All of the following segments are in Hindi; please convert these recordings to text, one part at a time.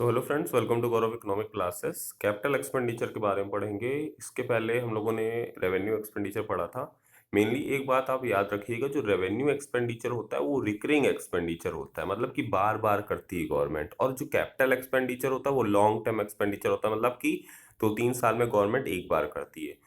So hello friends, welcome to Gaurav economic classes. Capital expenditure के बारे में पढ़ेंगे। इसके पहले हम लोगों ने रेवेन्यू एक्सपेंडिचर पढ़ा था। मेनली एक बात आप याद रखिएगा, जो रेवेन्यू एक्सपेंडिचर होता है वो रिकरिंग एक्सपेंडिचर होता है, मतलब कि बार बार करती है गवर्नमेंट। और जो कैपिटल एक्सपेंडिचर होता है वो लॉन्ग टर्म एक्सपेंडिचर होता है, मतलब कि 2-3 साल में गवर्नमेंट एक बार करती है।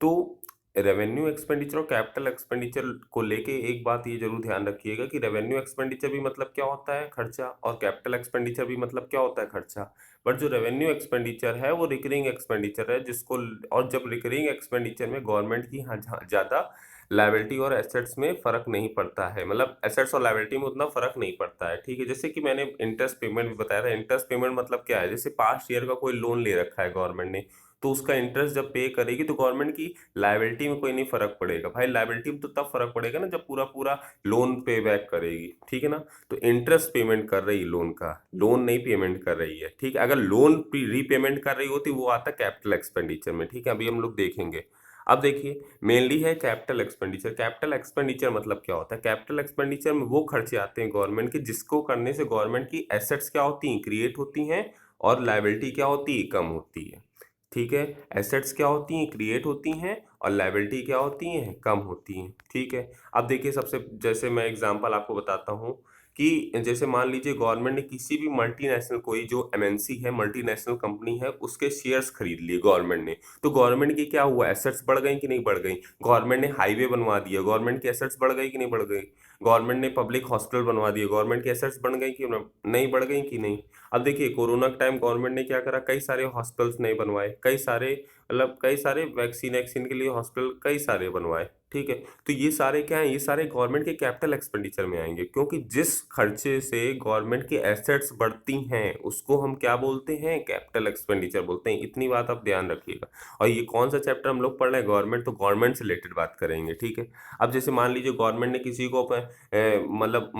तो रेवेन्यू एक्सपेंडिचर और कैपिटल एक्सपेंडिचर को लेके एक बात ये जरूर ध्यान रखिएगा कि रेवेन्यू एक्सपेंडिचर भी मतलब क्या होता है, खर्चा, और कैपिटल एक्सपेंडिचर भी मतलब क्या होता है, खर्चा। बट जो रेवेन्यू एक्सपेंडिचर है वो रिकरिंग एक्सपेंडिचर है, जिसको, और जब रिकरिंग एक्सपेंडिचर में गवर्नमेंट की ज़्यादा लायबिलिटी और एसेट्स में फर्क नहीं पड़ता है, मतलब एसेट्स और लायबिलिटी में उतना फर्क नहीं पड़ता है। ठीक है, जैसे कि मैंने इंटरेस्ट पेमेंट भी बताया था। इंटरेस्ट पेमेंट मतलब क्या है, जैसे पास्ट ईयर का कोई लोन ले रखा है गवर्नमेंट ने, तो उसका इंटरेस्ट जब पे करेगी तो गवर्नमेंट की लायबिलिटी में कोई नहीं फर्क पड़ेगा। भाई लायबिलिटी में तो तब फर्क पड़ेगा ना जब पूरा पूरा लोन पे बैक करेगी। ठीक है ना। तो इंटरेस्ट पेमेंट कर रही लोन का, लोन नहीं पेमेंट कर रही है। ठीक है, अगर लोन रीपेमेंट कर रही होती वो आता कैपिटल एक्सपेंडिचर में। ठीक है, अभी हम लोग देखेंगे। अब देखिए, मेनली है कैपिटल एक्सपेंडिचर। कैपिटल एक्सपेंडिचर मतलब क्या होता है, कैपिटल एक्सपेंडिचर में वो खर्चे आते हैं गवर्नमेंट के जिसको करने से गवर्नमेंट की एसेट्स क्या होती हैं, क्रिएट होती हैं, और लायबिलिटी क्या होती है, कम होती है। ठीक है, एसेट्स क्या होती हैं, क्रिएट होती हैं, और लायबिलिटी क्या होती हैं, कम होती हैं। ठीक है। अब देखिए, सबसे जैसे मैं एग्जांपल आपको बताता हूँ कि जैसे मान लीजिए गवर्नमेंट ने किसी भी मल्टीनेशनल, कोई जो एमएनसी है, मल्टीनेशनल कंपनी है, उसके शेयर्स खरीद लिए गवर्नमेंट ने। तो गवर्नमेंट की क्या हुआ, एसेट्स बढ़ गई कि नहीं बढ़ गई। गवर्नमेंट ने हाईवे बनवा दिया, गवर्नमेंट की एसेट्स बढ़ गई कि नहीं बढ़ गई। गवर्नमेंट ने पब्लिक हॉस्पिटल बनवा दिए, गवर्नमेंट की एसेट्स बढ़ गई कि नहीं बढ़ गई कि नहीं। अब देखिए, कोरोना के टाइम गवर्नमेंट ने क्या करा, कई सारे हॉस्पिटल्स नहीं बनवाए, कई सारे, मतलब कई सारे वैक्सीन के लिए हॉस्पिटल कई सारे बनवाए। ठीक है। तो ये सारे क्या है, ये सारे गवर्नमेंट के कैपिटल एक्सपेंडिचर में आएंगे, क्योंकि जिस खर्चे से गवर्नमेंट की एसेट्स बढ़ती हैं उसको हम क्या बोलते हैं, कैपिटल एक्सपेंडिचर बोलते हैं। इतनी बात आप ध्यान रखिएगा। और ये कौन सा चैप्टर हम लोग पढ़ रहे हैं, गवर्नमेंट, तो गवर्नमेंट से रिलेटेड बात करेंगे। ठीक है। अब जैसे मान लीजिए गवर्नमेंट ने किसी को मतलब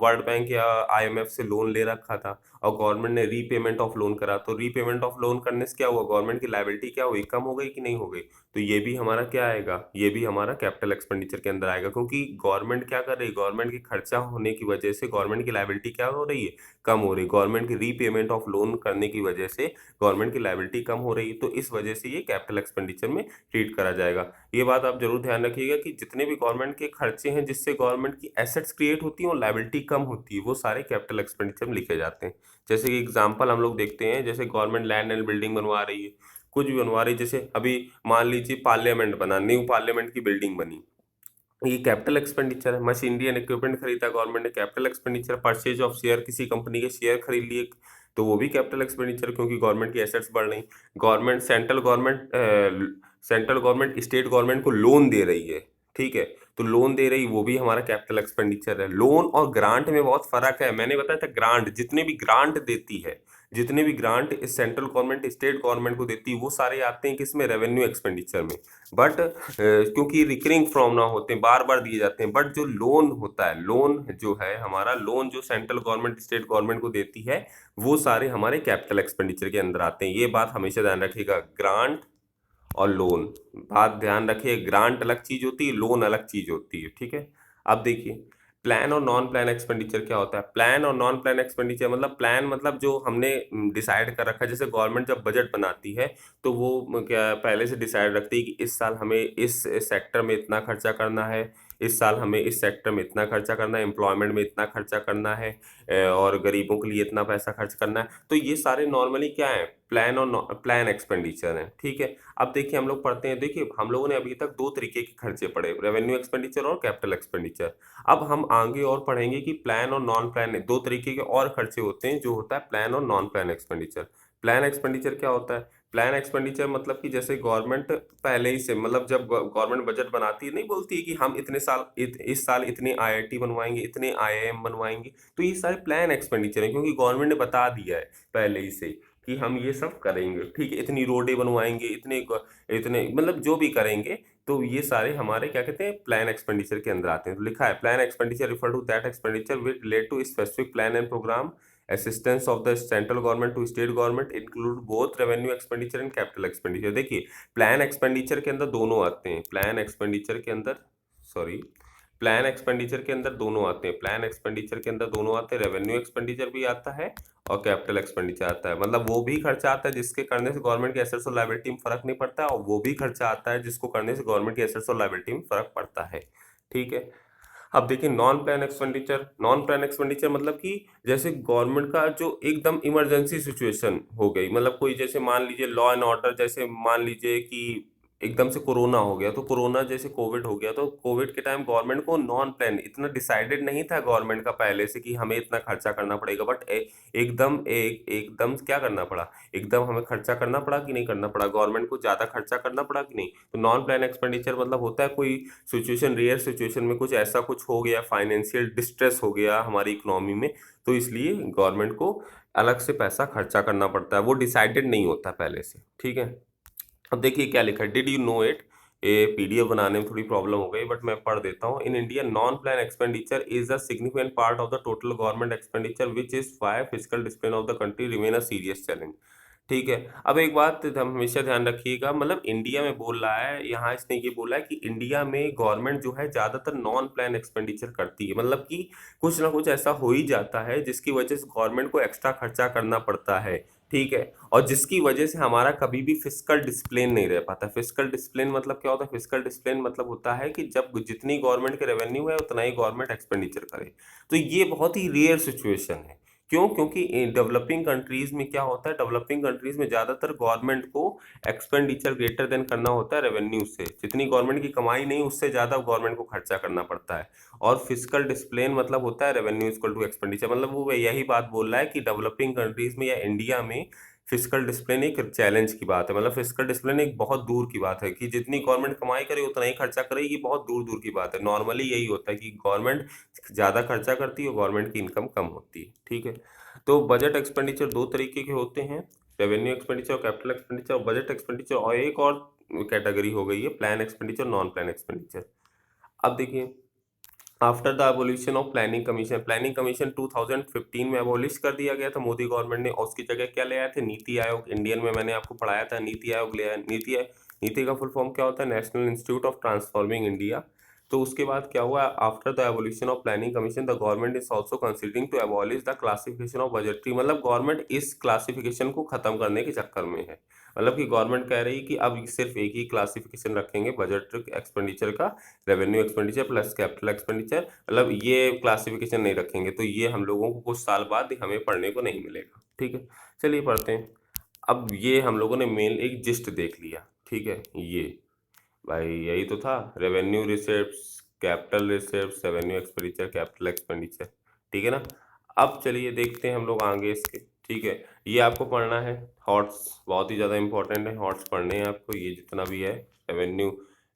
वर्ल्ड बैंक या आईएमएफ से लोन ले रखा था, और गवर्नमेंट ने रीपेमेंट ऑफ लोन करा, तो रीपेमेंट ऑफ लोन करने से क्या हुआ, गवर्नमेंट की लायबिलिटी क्या हुई, कम हो गई कि नहीं हो गई। तो ये भी हमारा क्या आएगा, ये भी हमारा कैपिटल एक्सपेंडिचर के अंदर आएगा, क्योंकि गवर्नमेंट क्या कर रही है, गवर्नमेंट की खर्चा होने की वजह से गवर्नमेंट की लायबिलिटी क्या हो रही है, कम हो रही है। गवर्नमेंट की रीपेमेंट ऑफ लोन करने की वजह से गवर्नमेंट की लायबिलिटी कम हो रही है, तो इस वजह से ये कैपिटल एक्सपेंडिचर में ट्रीट करा जाएगा। ये बात आप जरूर ध्यान रखिएगा कि जितने भी गवर्नमेंट के खर्चे हैं जिससे गवर्नमेंट की एसेट्स क्रिएट होती हैं और लायबिलिटी कम होती है, वो सारे कैपिटल एक्सपेंडिचर में लिखे जाते हैं। जैसे कि एग्जांपल हम लोग देखते हैं, जैसे गवर्नमेंट लैंड एंड बिल्डिंग बनवा रही है, कुछ भी बनवा रही है। जैसे अभी मान लीजिए पार्लियामेंट बना, न्यू पार्लियामेंट की बिल्डिंग बनी, ये कैपिटल एक्सपेंडिचर है। मशीनरी एंड इक्विपमेंट खरीदा गवर्नमेंट ने, capital expenditure. Purchase of share, किसी कंपनी के शेयर खरीद लिए, तो वो भी कैपिटल एक्सपेंडिचर, क्योंकि गवर्नमेंट की एसेट्स बढ़ रही। Government, central government state government को लोन दे रही है। ठीक है, तो लोन दे रही, वो भी हमारा कैपिटल एक्सपेंडिचर है। लोन और ग्रांट में बहुत फर्क है, मैंने बताया था। ग्रांट, जितने भी ग्रांट देती है, जितने भी ग्रांट इस सेंट्रल गवर्नमेंट स्टेट गवर्नमेंट को देती है, वो सारे आते हैं किसमें, रेवेन्यू एक्सपेंडिचर में। बट क्योंकि रिकरिंग फ्रॉम ना होते हैं, बार बार दिए जाते हैं। बट जो लोन होता है, लोन जो है हमारा, लोन जो सेंट्रल गवर्नमेंट स्टेट गवर्नमेंट को देती है, वो सारे हमारे कैपिटल एक्सपेंडिचर के अंदर आते हैं। ये बात हमेशा ध्यान रखिएगा, ग्रांट और लोन। बात ध्यान रखिए, ग्रांट अलग चीज होती है, लोन अलग चीज होती है। ठीक है। अब देखिए, प्लान और नॉन प्लान एक्सपेंडिचर क्या होता है। प्लान और नॉन प्लान एक्सपेंडिचर मतलब, प्लान मतलब जो हमने डिसाइड कर रखा है। जैसे गवर्नमेंट जब बजट बनाती है तो वो क्या पहले से डिसाइड रखती है कि इस साल हमें इस सेक्टर में इतना खर्चा करना है, इस साल हमें इस सेक्टर में इतना खर्चा करना है, एम्प्लॉयमेंट में इतना खर्चा करना है, और गरीबों के लिए इतना पैसा खर्च करना है। तो ये सारे नॉर्मली क्या है, प्लान और प्लान एक्सपेंडिचर है। ठीक है। अब देखिए, हम लोग पढ़ते हैं, देखिए हम लोगों ने अभी तक दो तरीके के खर्चे पढ़े, रेवेन्यू एक्सपेंडिचर और कैपिटल एक्सपेंडिचर। अब हम आगे और पढ़ेंगे कि प्लान और नॉन प्लान, दो तरीके के और खर्चे होते हैं, जो होता है प्लान और non plan expenditure. Plan expenditure क्या होता है, प्लान एक्सपेंडिचर मतलब कि जैसे गवर्नमेंट पहले ही से, मतलब जब गवर्नमेंट बजट बनाती है, नहीं बोलती है कि हम इतने साल इस साल इतने आईआईटी बनवाएंगे, इतने आईआईएम बनवाएंगे। तो ये सारे प्लान एक्सपेंडिचर है, क्योंकि गवर्नमेंट ने बता दिया है पहले ही से कि हम ये सब करेंगे। ठीक है, इतनी रोडें बनवाएंगे, इतने इतने, मतलब जो भी करेंगे। तो ये सारे हमारे क्या कहते हैं, प्लान एक्सपेंडिचर के अंदर आते हैं। तो लिखा है, plan expenditure refer to that expenditure which relate to specific plan and programme assistance of the central government to state government, include both revenue expenditure and capital expenditure. देखिए, प्लान एक्सपेंडिचर के अंदर दोनों आते हैं, प्लान एक्सपेंडिचर के अंदर, सॉरी, प्लान एक्सपेंडिचर के अंदर दोनों आते हैं, प्लान एक्सपेंडिचर के अंदर दोनों आते हैं, रेवेन्यू एक्सपेंडिचर भी आता है और कैपिटल एक्सपेंडिचर आता है। मतलब वो भी खर्चा आता है जिसके करने से गवर्नमेंट के एसेट्स और लायबिलिटी में फर्क नहीं पड़ता, और वो भी खर्चा आता है जिसको करने से गवर्नमेंट के एसेट्स और लायबिलिटी में फर्क पड़ता है। ठीक है। अब देखिए नॉन प्लान एक्सपेंडिचर मतलब कि जैसे गवर्नमेंट का जो एकदम इमरजेंसी सिचुएशन हो गई, मतलब कोई जैसे मान लीजिए लॉ एंड ऑर्डर, जैसे मान लीजिए कि एकदम से कोरोना हो गया, तो कोरोना जैसे कोविड हो गया, तो कोविड के टाइम गवर्नमेंट को नॉन प्लान इतना डिसाइडेड नहीं था गवर्नमेंट का पहले से कि हमें इतना खर्चा करना पड़ेगा, बट एकदम क्या करना पड़ा, एकदम हमें खर्चा करना पड़ा कि नहीं करना पड़ा, गवर्नमेंट को ज्यादा खर्चा करना पड़ा कि नहीं। तो नॉन प्लान एक्सपेंडिचर मतलब होता है कोई सिचुएशन, रेयर सिचुएशन में कुछ ऐसा कुछ हो गया, फाइनेंशियल डिस्ट्रेस हो गया हमारी इकोनॉमी में, तो इसलिए गवर्नमेंट को अलग से पैसा खर्चा करना पड़ता है, वो डिसाइडेड नहीं होता पहले से। ठीक है। अब देखिए क्या लिखा है, डिड यू नो इट। ये पीडीएफ बनाने में थोड़ी प्रॉब्लम हो गई, बट मैं पढ़ देता हूँ। In India non plan expenditure is a significant part of the total government expenditure which is why physical discipline of the country remain a serious challenge. ठीक है। अब एक बात हमेशा ध्यान रखिएगा, मतलब इंडिया में बोल रहा है, यहाँ इसने ये बोला है कि इंडिया में गवर्नमेंट जो है ज्यादातर नॉन प्लान एक्सपेंडिचर करती है, मतलब कि कुछ ना कुछ ऐसा हो ही जाता है जिसकी वजह से गवर्नमेंट को एक्स्ट्रा खर्चा करना पड़ता है। ठीक है। और जिसकी वजह से हमारा कभी भी फिस्कल डिसिप्लिन नहीं रह पाता। फिस्कल डिसिप्लिन मतलब क्या होता है, फिस्कल डिसिप्लिन मतलब होता है कि जब जितनी गवर्नमेंट के रेवेन्यू है उतना ही गवर्नमेंट एक्सपेंडिचर करे। तो ये बहुत ही रेयर सिचुएशन है। क्यों? क्योंकि डेवलपिंग कंट्रीज में क्या होता है, डेवलपिंग कंट्रीज में ज्यादातर गवर्नमेंट को एक्सपेंडिचर ग्रेटर देन करना होता है रेवेन्यू से, जितनी गवर्नमेंट की कमाई नहीं उससे ज्यादा गवर्नमेंट को खर्चा करना पड़ता है। और फिजिकल डिसिप्लिन मतलब होता है रेवेन्यू इक्वल टू एक्सपेंडिचर, मतलब वो यही बात बोल रहा है कि डेवलपिंग कंट्रीज में या इंडिया में फिजिकल डिसिप्लिन एक चैलेंज की बात है, मतलब फिजिकल डिसिप्लिन एक बहुत दूर की बात है कि जितनी गवर्नमेंट कमाई करे उतना ही खर्चा करे, ये बहुत दूर दूर की बात है। नॉर्मली यही होता है कि गवर्नमेंट ज्यादा खर्चा करती है और गवर्नमेंट की इनकम कम होती है। ठीक है। तो बजट एक्सपेंडिचर दो तरीके के होते हैं, रेवेन्यू एक्सपेंडिचर और कैपिटल एक्सपेंडिचर। और बजट एक्सपेंडिचर और एक और कैटेगरी हो गई है plan expenditure, non plan expenditure. अब देखिए, after the abolition of planning commission, planning commission 2015 में एबोलिश कर दिया गया था मोदी गवर्नमेंट ने, और उसकी जगह क्या ले आए थे, नीति आयोग। इंडियन में मैंने आपको पढ़ाया था, नीति आयोग ले आया। नीति का फुल फॉर्म क्या होता है, national institute of transforming India. तो उसके बाद क्या हुआ, after the abolition of planning commission the government is also considering to abolish the classification of budgetary, मतलब गवर्नमेंट इस क्लासिफिकेशन को खत्म करने के चक्कर में है। मतलब कि गवर्नमेंट कह रही है कि अब सिर्फ एक ही क्लासिफिकेशन रखेंगे बजट एक्सपेंडिचर का, revenue expenditure plus capital expenditure, मतलब ये क्लासिफिकेशन नहीं रखेंगे। तो ये हम लोगों को कुछ साल बाद हमें पढ़ने को नहीं मिलेगा। ठीक है। चलिए पढ़ते हैं। अब ये हम लोगों ने मेन एक जिस्ट देख लिया। ठीक है। ये भाई यही तो था, revenue receipts, capital receipts, revenue expenditure, capital expenditure. ठीक है ना। अब चलिए देखते हैं हम लोग आगे इसके। ठीक है। ये आपको पढ़ना है, हॉट्स बहुत ही ज़्यादा इंपॉर्टेंट है, हॉट्स पढ़ने हैं आपको, ये जितना भी है रेवेन्यू,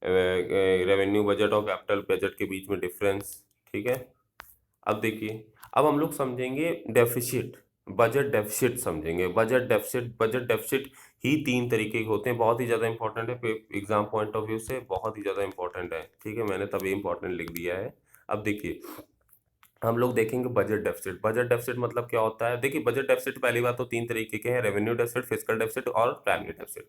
रेवेन्यू बजट और कैपिटल बजट के बीच में डिफरेंस। ठीक है। अब देखिए, अब हम लोग समझेंगे डेफिसिट, बजट डेफिसिट समझेंगे। बजट डेफिसिट ही तीन तरीके के होते हैं, बहुत ही ज़्यादा इंपॉर्टेंट है एग्जाम पॉइंट ऑफ व्यू से, बहुत ही ज़्यादा इंपॉर्टेंट है। ठीक है, मैंने तभी इंपॉर्टेंट लिख दिया है। अब देखिए, हम लोग देखेंगे बजट डेफिसिट। बजट डेफिसिट मतलब क्या होता है, देखिए बजट डेफिसिट पहली बात तो तीन तरीके के हैं, रेवेन्यू डेफिसिट, फिस्कल डेफिसिट और प्राइमरी डेफिसिट।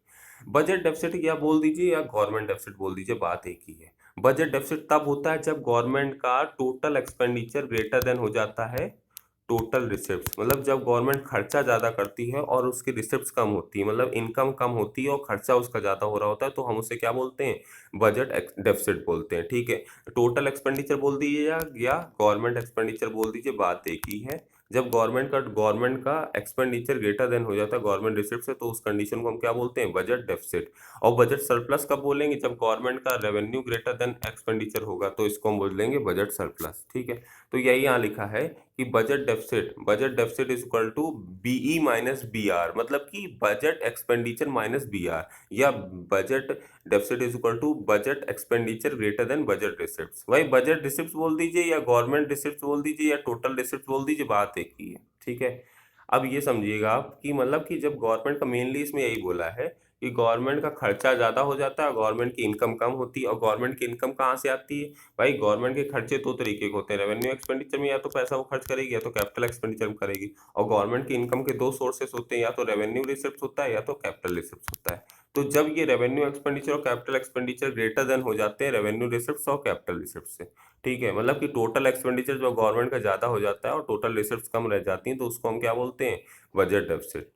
बजट डेफिसिट या बोल दीजिए या गवर्नमेंट डेफिसिट बोल दीजिए, बात एक ही है। बजट डेफिसिट तब होता है जब गवर्नमेंट का टोटल एक्सपेंडिचर ग्रेटर देन हो जाता है टोटल रिसिप्ट्स, मतलब जब गवर्नमेंट खर्चा ज़्यादा करती है और उसकी रिसिप्ट्स कम होती है, मतलब इनकम कम होती है और खर्चा उसका ज़्यादा हो रहा होता है, तो हम उसे क्या बोलते हैं, बजट डेफिसिट बोलते हैं। ठीक है। टोटल एक्सपेंडिचर बोल दीजिए या गवर्नमेंट एक्सपेंडिचर बोल दीजिए, बात एक ही है। जब गवर्नमेंट का एक्सपेंडिचर ग्रेटर देन हो जाता है गवर्नमेंट रिसिप्ट से, तो उस कंडीशन को हम क्या बोलते हैं, बजट डेफिसिट। और बजट सरप्लस कब बोलेंगे, जब गवर्नमेंट का रेवेन्यू ग्रेटर देन एक्सपेंडिचर होगा, तो इसको हम बोल देंगे बजट सरप्लस। ठीक है। तो यही यहाँ लिखा है कि budget deficit is equal to BE minus B R, मतलब कि budget expenditure minus B R, या budget deficit is equal to budget expenditure greater than budget receipts. भाई बजट रिसिप्ट्स बोल दीजिए या गवर्नमेंट रिसिप्ट्स बोल दीजिए या टोटल रिसिप्ट्स बोल दीजिए, बात एक ही है। ठीक है। अब ये समझिएगा आप कि मतलब कि जब गवर्नमेंट का मेनली इसमें यही बोला है कि गवर्नमेंट का खर्चा ज़्यादा हो जाता है, गवर्नमेंट की इनकम कम होती है। और गवर्नमेंट की इनकम कहाँ से आती है, भाई गवर्नमेंट के खर्चे दो तरीके के होते हैं, रेवेन्यू एक्सपेंडिचर में या तो पैसा वो खर्च करेगी या तो कैपिटल एक्सपेंडिचर में करेगी। और गवर्नमेंट की इनकम के दो सोर्सेस होते हैं, या तो रेवेन्यू रिसिप्ट होता है या तो कैपिटल रिसिप्ट होता है। तो जब ये रेवेन्यू एक्सपेंडिचर और कैपिटल एक्सपेंडिचर ग्रेटर देन हो जाते हैं रेवेन्यू रिसिप्ट्स और कैपिटल रिसिप्ट्स से, ठीक है, मतलब कि टोटल एक्सपेंडिचर जो गवर्नमेंट का ज़्यादा हो जाता है और टोटल रिसिप्ट्स कम रह जाती हैं, तो उसको हम क्या बोलते हैं, बजट डेफिसिट,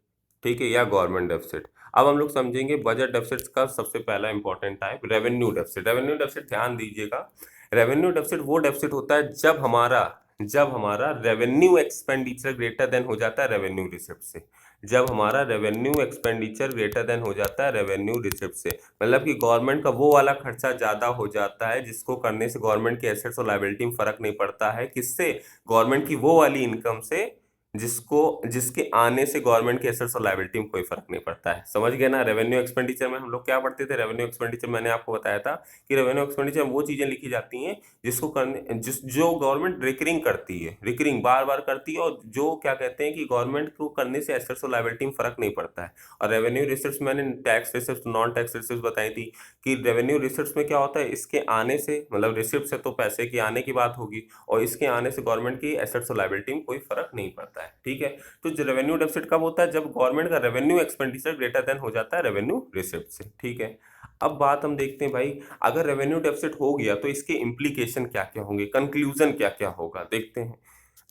ठीक है, या गवर्नमेंट डेफिसिट। अब हम लोग समझेंगे बजट डेफिसिट्स का सबसे पहला important type revenue deficit. Revenue deficit ध्यान दीजिएगा, रेवेन्यू डेफिसिट वो डेफिसिट होता है जब हमारा रेवेन्यू एक्सपेंडिचर ग्रेटर देन हो जाता है रेवेन्यू रिसिप्ट से। जब हमारा रेवेन्यू एक्सपेंडिचर ग्रेटर देन हो जाता है रेवेन्यू रिसिप्ट से, मतलब कि गवर्नमेंट का वो वाला खर्चा ज्यादा हो जाता है जिसको करने से गवर्नमेंट के एसेट्स और लायबिलिटी में फर्क नहीं पड़ता है, किससे, गवर्नमेंट की वो वाली इनकम से जिसको जिसके आने से गवर्नमेंट के एसेट्स और लायबिलिटी में कोई फर्क नहीं पड़ता है। समझ गए ना। रेवेन्यू एक्सपेंडिचर में हम लोग क्या पढ़ते थे, रेवेन्यू एक्सपेंडिचर मैंने आपको बताया था कि रेवेन्यू एक्सपेंडिचर में वो चीजें लिखी जाती हैं जिसको करने जो गवर्नमेंट रिकरिंग करती है, रिकरिंग बार बार करती है, और जो क्या कहते हैं कि गवर्नमेंट को करने से एसेट्स और लायबिलिटी में फर्क नहीं पड़ता है। और रेवेन्यू रिसिप्ट्स मैंने tax receipts non tax receipts बताई थी कि रेवेन्यू रिसिप्ट्स में क्या होता है, इसके आने से, मतलब रिसिप्ट है तो पैसे की आने की बात होगी, और इसके आने से गवर्नमेंट की एसेट्स और लायबिलिटी में कोई फर्क नहीं पड़ता है, ठीक है। तो जो रेवेन्यू डेफिसिट कब होता है, जब गवर्नमेंट का रेवेन्यू एक्सपेंडिचर ग्रेटर देन हो जाता है रेवेन्यू रिसिप्ट से, ठीक है। अब बात हम देखते हैं भाई, अगर रेवेन्यू डेफिसिट हो गया तो इसके इम्प्लीकेशन क्या क्या होंगे, कंक्लूजन क्या क्या होगा, देखते हैं।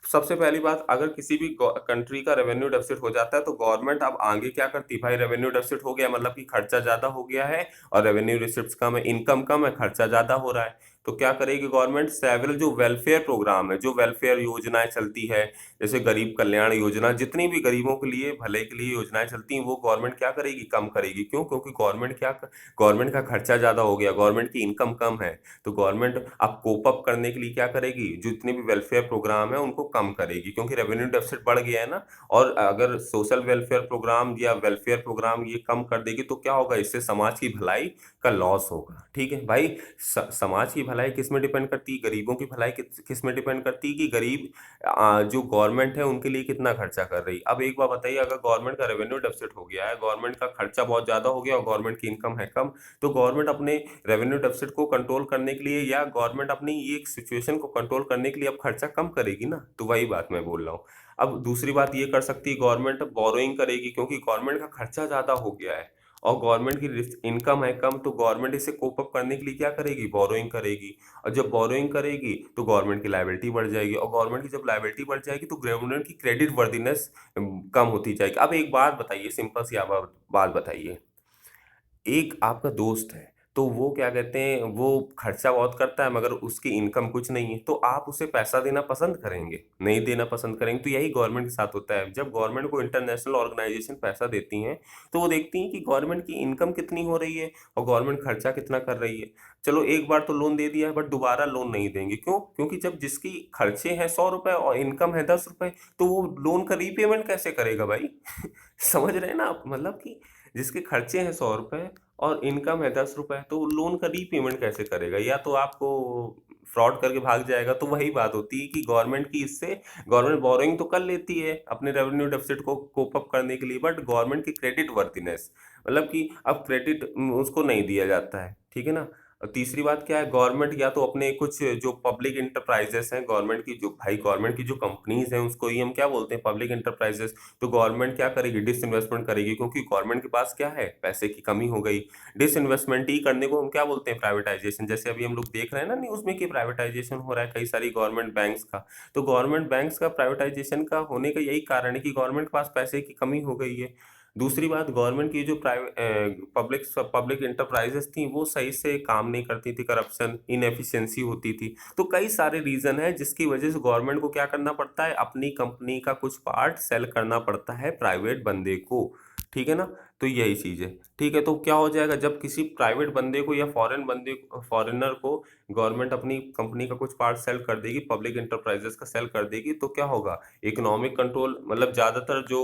सबसे पहली बात, अगर किसी भी कंट्री का रेवेन्यू डेफिसिट हो जाता है तो गवर्नमेंट अब आगे क्या करती है, भाई रेवेन्यू डेफिसिट हो गया मतलब कि खर्चा ज्यादा हो गया है और रेवेन्यू रिसिप्ट्स कम है, इनकम कम है, खर्चा ज्यादा हो रहा है, तो क्या करेगी गवर्नमेंट, सेवरल जो वेलफेयर प्रोग्राम है, जो वेलफेयर योजनाएं चलती है, जैसे गरीब कल्याण योजना, जितनी भी गरीबों के लिए भले के लिए योजनाएं चलती हैं वो गवर्नमेंट क्या करेगी, कम करेगी। क्यों? क्योंकि गवर्नमेंट का खर्चा ज्यादा हो गया, गवर्नमेंट की इनकम कम है, तो गवर्नमेंट अब कोप अप करने के लिए क्या करेगी, जितने भी वेलफेयर प्रोग्राम है उनको कम करेगी, क्योंकि रेवेन्यू डेफिसिट बढ़ गया है ना। और अगर सोशल वेलफेयर प्रोग्राम या वेलफेयर प्रोग्राम ये कम कर देगी तो क्या होगा, इससे समाज की भलाई का लॉस होगा, ठीक है भाई। समाज की भलाई किस में डिपेंड करती है, गरीबों की भलाई किस में डिपेंड करती है, कि गरीब जो गवर्नमेंट है उनके लिए कितना खर्चा कर रही है। अब एक बार बताइए, अगर गवर्नमेंट का रेवेन्यू डेफिसिट हो गया है, गवर्नमेंट का खर्चा बहुत ज्यादा हो गया और गवर्नमेंट की इनकम है कम, तो गवर्नमेंट अपने रेवेन्यू डेफिसिट को कंट्रोल करने के लिए या गवर्नमेंट अपनी ये सिचुएशन को कंट्रोल करने के लिए अब खर्चा कम करेगी ना, तो वही बात मैं बोल रहा हूँ। अब दूसरी बात ये कर सकती है गवर्नमेंट, बोरोइंग करेगी, क्योंकि गवर्नमेंट का खर्चा ज्यादा हो गया है और गवर्नमेंट की इनकम है कम, तो गवर्नमेंट इसे कोप अप करने के लिए क्या करेगी, बोरोइंग करेगी। और जब बोरोइंग करेगी तो गवर्नमेंट की लायबिलिटी बढ़ जाएगी, और गवर्नमेंट की जब लायबिलिटी बढ़ जाएगी तो गवर्नमेंट की क्रेडिट वर्दीनेस कम होती जाएगी। अब एक बात बताइए, सिंपल सी आप बात बताइए, एक आपका दोस्त है, तो वो क्या कहते हैं, वो खर्चा बहुत करता है मगर उसकी इनकम कुछ नहीं है, तो आप उसे पैसा देना पसंद करेंगे, नहीं देना पसंद करेंगे। तो यही गवर्नमेंट के साथ होता है, जब गवर्नमेंट को इंटरनेशनल ऑर्गेनाइजेशन पैसा देती हैं तो वो देखती हैं कि गवर्नमेंट की इनकम कितनी हो रही है और गवर्नमेंट खर्चा कितना कर रही है। चलो एक बार तो लोन दे दिया है बट दोबारा लोन नहीं देंगे, क्यों? क्योंकि जब जिसकी खर्चे हैं 100 रुपए और इनकम है 10 रुपए, तो वो लोन का रीपेमेंट कैसे करेगा भाई? समझ रहे हैं ना आप, मतलब कि जिसके खर्चे हैं 100 रुपए और इनकम है 10 रुपए, तो लोन का रीपेमेंट कैसे करेगा? या तो आपको फ्रॉड करके भाग जाएगा। तो वही बात होती है कि गवर्नमेंट की इससे गवर्नमेंट बोरोइंग तो कर लेती है अपने रेवेन्यू डेफिसिट को कोप अप करने के लिए, बट गवर्नमेंट की क्रेडिट वर्थीनेस, मतलब कि अब क्रेडिट उसको नहीं दिया जाता है, ठीक है ना। और तीसरी बात क्या है, गवर्नमेंट या तो अपने कुछ जो पब्लिक इंटरप्राइजेस हैं, गवर्नमेंट की जो भाई गवर्नमेंट की जो कंपनीज हैं उसको ही हम क्या बोलते हैं, पब्लिक इंटरप्राइजेस। तो गवर्नमेंट क्या करेगी, डिसइन्वेस्टमेंट करेगी, क्योंकि गवर्नमेंट के पास क्या है, पैसे की कमी हो गई। डिसइन्वेस्टमेंट ही करने को हम क्या बोलते हैं, प्राइवेटाइजेशन। जैसे अभी हम लोग देख रहे हैं ना न्यूज में कि प्राइवेटाइजेशन हो रहा है कई सारी गवर्नमेंट बैंक्स का। तो गवर्नमेंट बैंक्स का प्राइवेटाइजेशन का होने का यही कारण है कि गवर्नमेंट के पास पैसे की कमी हो गई है। दूसरी बात, गवर्नमेंट की जो प्राइवेट पब्लिक इंटरप्राइजेस थी वो सही से काम नहीं करती थी, करप्शन इनएफिशिएंसी होती थी। तो कई सारे रीजन है जिसकी वजह से गवर्नमेंट को क्या करना पड़ता है, अपनी कंपनी का कुछ पार्ट सेल करना पड़ता है प्राइवेट बंदे को, ठीक है ना। तो यही चीज है, ठीक है। तो क्या हो जाएगा, जब किसी प्राइवेट बंदे को या फॉरेनर को गवर्नमेंट अपनी कंपनी का कुछ पार्ट सेल कर देगी, पब्लिक इंटरप्राइजेस का सेल कर देगी, तो क्या होगा, इकोनॉमिक कंट्रोल, मतलब ज्यादातर जो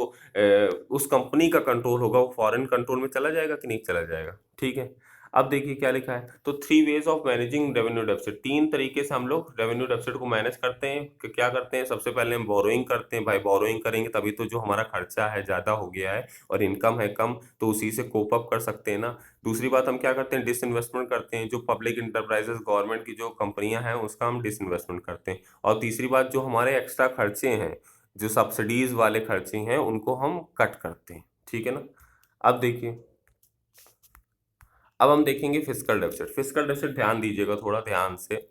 उस कंपनी का कंट्रोल होगा वो फॉरेन कंट्रोल में चला जाएगा कि नहीं चला जाएगा, ठीक है। अब देखिए क्या लिखा है, तो 3 ways of managing revenue deficit, 3 तरीके से हम लोग रेवेन्यू डेफिसिट को मैनेज करते हैं। क्या करते हैं, सबसे पहले हम बोरोइंग करते हैं, भाई बोरोइंग करेंगे तभी तो जो हमारा खर्चा है ज्यादा हो गया है और इनकम है कम, तो उसी से कोप अप कर सकते हैं ना। दूसरी बात, हम क्या करते हैं, डिसइन्वेस्टमेंट करते हैं, जो पब्लिक इंटरप्राइजेस गवर्नमेंट की जो कंपनियां हैं उसका हम डिसइन्वेस्टमेंट करते हैं। और तीसरी बात, जो हमारे एक्स्ट्रा खर्चे हैं, जो सब्सिडीज वाले खर्चे हैं उनको हम कट करते हैं, ठीक है ना। अब देखिए, अब हम देखेंगे फिस्कल डेफिसिट। फिस्कल डेफिसिट ध्यान दीजिएगा थोड़ा ध्यान से।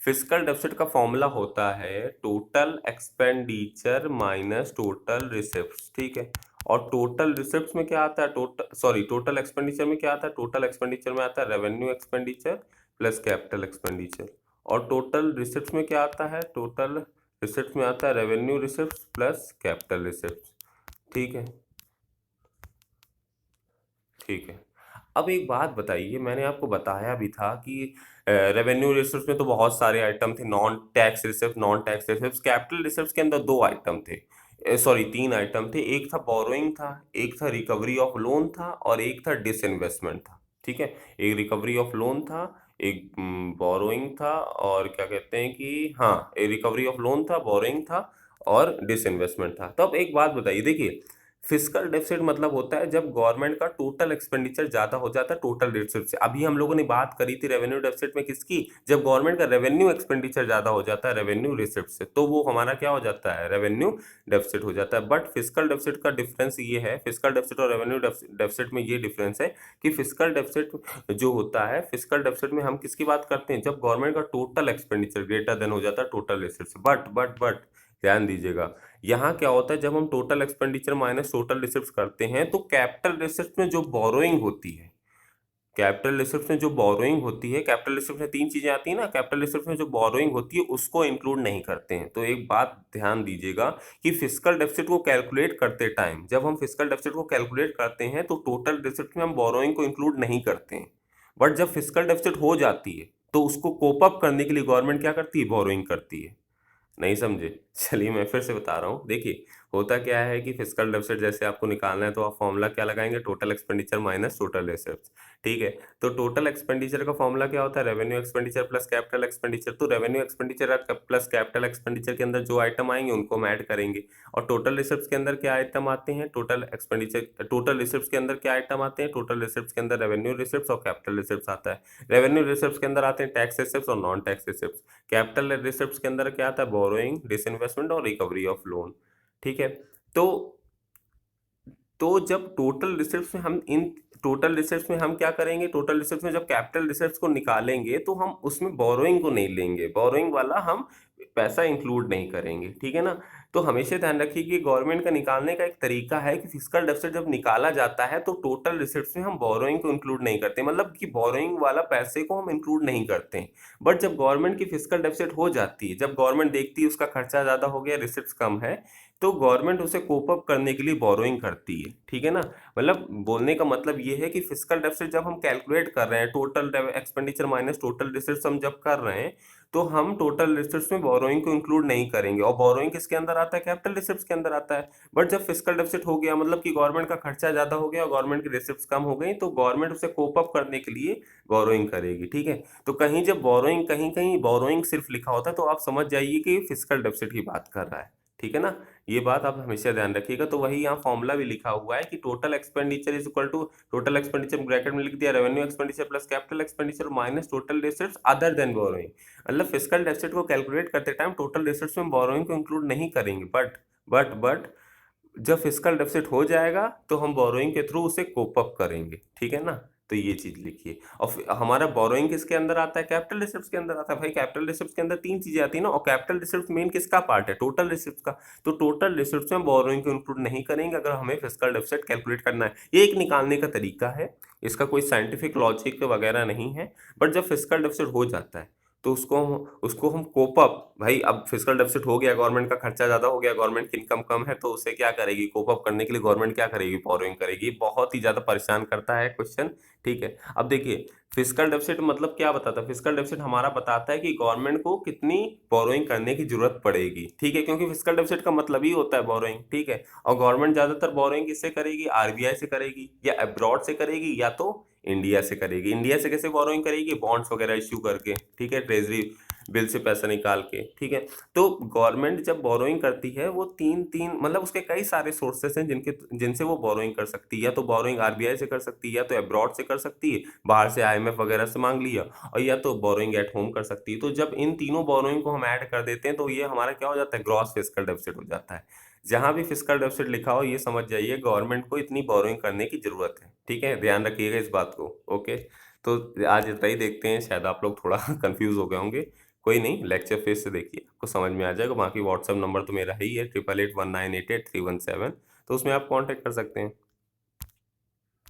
फिस्कल डेफिसिट का फॉर्मूला होता है total expenditure minus total receipts, ठीक है। और टोटल रिसिप्ट्स में क्या आता है, टोटल एक्सपेंडिचर में क्या आता है, टोटल एक्सपेंडिचर में आता है revenue expenditure plus capital expenditure. और टोटल रिसिप्ट्स में क्या आता है, टोटल रिसिप्ट्स में आता है revenue receipts plus capital receipts, ठीक है। ठीक है। अब एक बात बताइए, मैंने आपको बताया भी था कि रेवेन्यू रिसिप्ट्स में तो बहुत सारे आइटम थे, non tax receipt, non tax receipts. Capital receipts के अंदर दो आइटम थे, सॉरी तीन आइटम थे। एक था बोरोइंग था, एक था रिकवरी ऑफ लोन था, और एक था डिसइन्वेस्टमेंट था, ठीक है। एक रिकवरी ऑफ लोन था, एक बोरोइंग था, और क्या कहते हैं कि हाँ, एक रिकवरी ऑफ लोन था, बोरोइंग था, और डिसइन्वेस्टमेंट था। तो अब एक बात बताइए, देखिए फिस्कल डेफिसिट मतलब होता है जब गवर्नमेंट का टोटल एक्सपेंडिचर ज्यादा हो जाता है टोटल रिसिप्ट से। अभी हम लोगों ने बात करी थी रेवेन्यू डेफिसिट में किसकी, जब गवर्नमेंट का रेवेन्यू एक्सपेंडिचर ज्यादा हो जाता है रेवेन्यू रिसिप्ट से, तो वो हमारा क्या हो जाता है, रेवेन्यू डेफिसिट हो जाता है। बट फिस्कल डेफिसिट का डिफरेंस ये है, फिस्कल डेफिसिट और रेवेन्यू डेफिसिट में ये डिफरेंस है कि फिस्कल डेफिसिट जो होता है, फिस्कल डेफिसिट में हम किसकी बात करते हैं, जब गवर्नमेंट का टोटल एक्सपेंडिचर ग्रेटर देन हो जाता है टोटल रिसिप्ट से। बट ध्यान दीजिएगा, यहाँ क्या होता है, जब हम total expenditure minus total receipt करते हैं तो कैपिटल रिसिप्ट में जो बोरोइंग होती है, कैपिटल रिसिप्ट में जो बोरोइंग होती है, कैपिटल रिसिप्ट में तीन चीजें आती है ना, कैपिटल रिसिप्ट में जो बोरोइंग होती है उसको इंक्लूड नहीं करते हैं। तो एक बात ध्यान दीजिएगा कि फिस्कल डेफिसिट को कैलकुलेट करते टाइम, जब हम फिस्कल डेफिसिट को कैलकुलेट करते हैं तो टोटल रिसिप्ट में हम बोरोइंग को इंक्लूड नहीं करते हैं। बट जब फिस्कल डेफिसिट हो जाती है तो उसको कोप अप करने के लिए गवर्नमेंट क्या करती है, बोरोइंग करती है। नहीं समझे? चलिए मैं फिर से बता रहा हूँ। देखिए, होता क्या है कि फिस्कल डेफिसिट जैसे आपको निकालना है तो आप फॉर्मूला क्या लगाएंगे, total expenditure minus total receipts, ठीक है। तो टोटल एक्सपेंडिचर का फॉर्मूला क्या होता है, revenue expenditure plus capital expenditure. तो revenue expenditure plus capital expenditure के अंदर जो आइटम आएंगे उनको हम ऐड करेंगे। और टोटल रिसिप्ट्स के अंदर क्या आइटम आते हैं, टोटल एक्सपेंडिचर, टोटल रिसिप्ट्स के अंदर क्या आइटम आते हैं, टोटल रिसिप्ट्स के अंदर रेवेन्यू रिसिप्ट्स और कैपिटल रिसिप्ट्स आता है। रेवेन्यू रिसिप्ट्स के अंदर आते हैं टैक्स रिसिप्ट्स और non tax receipts. Capital receipts के अंदर क्या आता है, बोरोइंग, डिसइन्वेस्टमेंट और रिकवरी ऑफ लोन, ठीक है। तो जब टोटल रिसिप्ट्स में हम इन टोटल रिसिप्ट्स में हम क्या करेंगे, टोटल रिसिप्ट्स में जब कैपिटल रिसिप्ट्स को निकालेंगे तो हम उसमें बोरोइंग को नहीं लेंगे, बोरोइंग वाला हम पैसा इंक्लूड नहीं करेंगे, ठीक है ना। तो हमेशा ध्यान रखिए कि गवर्नमेंट का निकालने का एक तरीका है कि फिस्कल डेफिसिट जब निकाला जाता है तो टोटल रिसिप्ट्स में हम बोरोइंग को इंक्लूड नहीं करते, मतलब कि बोरोइंग वाला पैसे को हम इंक्लूड नहीं करते हैं। बट जब गवर्नमेंट की फिस्कल डेफिसिट हो जाती है, जब गवर्नमेंट देखती है उसका खर्चा ज्यादा हो गया, रिसिप्ट्स कम है, तो गवर्नमेंट उसे कोप अप करने के लिए बोरोइंग करती है, ठीक है ना। मतलब बोलने का मतलब ये है कि फिस्कल डेफिसिट जब हम कैलकुलेट कर रहे हैं, total expenditure minus total receipts हम जब कर रहे हैं, तो हम टोटल रिसिप्ट्स में बोरोइंग को इंक्लूड नहीं करेंगे। और बोरोइंग किसके अंदर आता है, कैपिटल रिसिप्ट्स के अंदर आता है। बट जब फिस्कल डेफिसिट हो गया, मतलब कि गवर्नमेंट का खर्चा ज्यादा हो गया और गवर्नमेंट की रिसिप्ट्स कम हो गई, तो गवर्नमेंट उसे कोप अप करने के लिए बोरोइंग करेगी, ठीक है। तो कहीं जब बोरोइंग, कहीं कहीं बोरोइंग सिर्फ लिखा होता है तो आप समझ जाइए कि फिस्कल डेफिसिट की बात कर रहा है, ठीक है ना। ये बात आप हमेशा ध्यान रखिएगा। तो वही यहाँ फॉर्मूला भी लिखा हुआ है कि total expenditure is equal to, total expenditure bracket में लिख दिया, revenue expenditure plus capital expenditure minus total receipts other than borrowing. मतलब फिस्कल डेफिसिट को कैलकुलेट करते टाइम टोटल रिसिप्ट्स में बोरोइंग को इंक्लूड नहीं करेंगे। बट जब फिस्कल डेफिसिट हो जाएगा तो हम बोरोइंग के थ्रू उसे कोप अप करेंगे, ठीक है ना। तो ये चीज लिखिए। और हमारा बोरोइंग किसके अंदर आता है, कैपिटल रिसिप्ट्स के अंदर आता है। भाई कैपिटल रिसिप्ट्स के अंदर तीन चीजें आती है ना, और कैपिटल रिसिप्ट्स मेन किसका पार्ट है, टोटल रिसिप्ट्स का। तो टोटल रिसिप्ट्स में बोरोइंग को इंक्लूड नहीं करेंगे अगर हमें फिस्कल डेफिसिट कैलकुलेट करना है। ये एक निकालने का तरीका है, इसका कोई साइंटिफिक लॉजिक वगैरह नहीं है। बट जब फिस्कल डेफिसिट हो जाता है तो उसको हम कोप अप, भाई अब फिस्कल डेफिसिट हो गया, गवर्नमेंट का खर्चा ज्यादा हो गया, गवर्नमेंट की इनकम कम है, तो उसे क्या करेगी, कोप अप करने के लिए गवर्नमेंट क्या करेगी, बोरोइंग करेगी। बहुत ही ज्यादा परेशान करता है क्वेश्चन, ठीक है। अब देखिए फिस्कल डेफिसिट मतलब क्या बताता है, फिस्कल डेफिसिट हमारा बताता है कि गवर्नमेंट को कितनी बोरोइंग करने की जरूरत पड़ेगी, ठीक है, क्योंकि फिस्कल डेफिसिट का मतलब ही होता है बोरोइंग, ठीक है। और गवर्नमेंट ज्यादातर बोरोइंग किससे करेगी, आरबीआई से करेगी, या अब्रॉड से करेगी, या तो इंडिया से करेगी। इंडिया से कैसे बोरोइंग करेगी, बॉन्ड्स वगैरह इश्यू करके, ठीक है, ट्रेजरी बिल से पैसा निकाल के, ठीक है। तो गवर्नमेंट जब बोरोइंग करती है वो तीन तीन, मतलब उसके कई सारे सोर्सेस हैं जिनसे वो बोरोइंग कर सकती है। या तो बोरोइंग आरबीआई से कर सकती है, या तो अब्रॉड से कर सकती है, बाहर से आईएमएफ वगैरह से मांग लिया, और या तो बोरोइंग एट होम कर सकती है। तो जब इन तीनों बोरोइंग को हम ऐड कर देते हैं तो ये हमारा क्या हो जाता है, ग्रॉस फिस्कल डेफिसिट हो जाता है। जहां भी फिस्कल डेफिसिट लिखा हो ये समझ जाइए गवर्नमेंट को इतनी बोरोइंग करने की जरूरत है, ठीक है। ध्यान रखिएगा इस बात को, ओके। तो आज इतना ही देखते हैं, शायद आप लोग थोड़ा कंफ्यूज हो गए होंगे। कोई नहीं, लेक्चर फिर से देखिए, आपको समझ में आ जाएगा। बाकी व्हाट्सएप नंबर तो मेरा है ही है, 8881988317, तो उसमें आप कांटेक्ट कर सकते हैं।